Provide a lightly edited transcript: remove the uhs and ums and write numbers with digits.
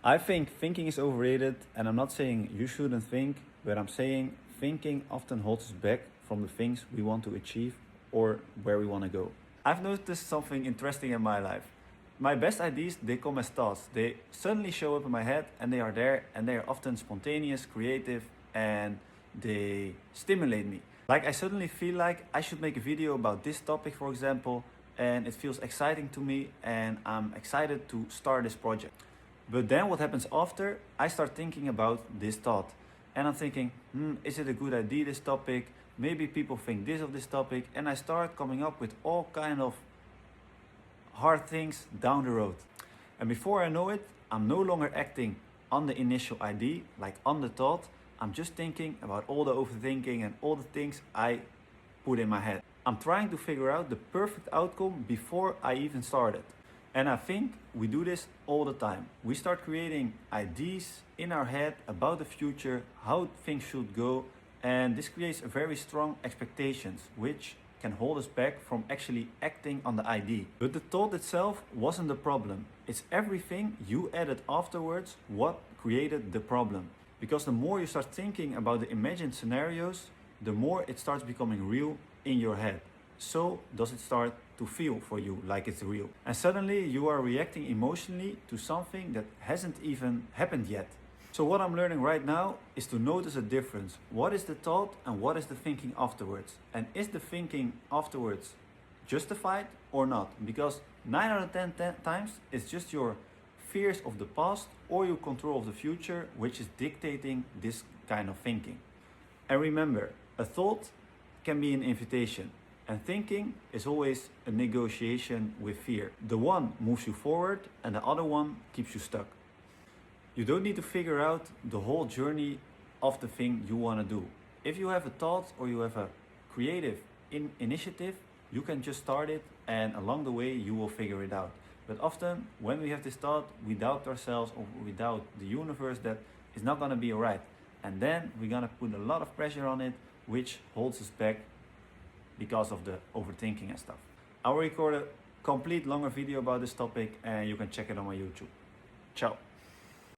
I think thinking is overrated, and I'm not saying you shouldn't think, but I'm saying thinking often holds us back from the things we want to achieve or where we want to go. I've noticed something interesting in my life. My best ideas, they come as thoughts. They suddenly show up in my head and they are there, and they are often spontaneous, creative, and they stimulate me. Like I suddenly feel like I should make a video about this topic, for example, and it feels exciting to me and I'm excited to start this project. But then what happens after? I start thinking about this thought. And I'm thinking, is it a good idea, this topic? Maybe people think this of this topic. And I start coming up with all kind of hard things down the road. And before I know it, I'm no longer acting on the initial idea, like on the thought. I'm just thinking about all the overthinking and all the things I put in my head. I'm trying to figure out the perfect outcome before I even started. And I think we do this all the time. We start creating ideas in our head about the future, how things should go, and this creates a very strong expectations, which can hold us back from actually acting on the idea. But the thought itself wasn't the problem. It's everything you added afterwards what created the problem. Because the more you start thinking about the imagined scenarios, the more it starts becoming real in your head. So does it start to feel for you like it's real. And suddenly you are reacting emotionally to something that hasn't even happened yet. So what I'm learning right now is to notice a difference. What is the thought and what is the thinking afterwards? And is the thinking afterwards justified or not? Because 9 out of 10 times it's just your fears of the past or your control of the future which is dictating this kind of thinking. And remember, a thought can be an invitation. And thinking is always a negotiation with fear. The one moves you forward and the other one keeps you stuck. You don't need to figure out the whole journey of the thing you want to do. If you have a thought or you have a creative initiative, you can just start it and along the way you will figure it out. But often when we have this thought, we doubt ourselves or we doubt the universe that it's not going to be alright. And then we're going to put a lot of pressure on it, which holds us back because of the overthinking and stuff. I will record a complete longer video about this topic and you can check it on my YouTube. Ciao.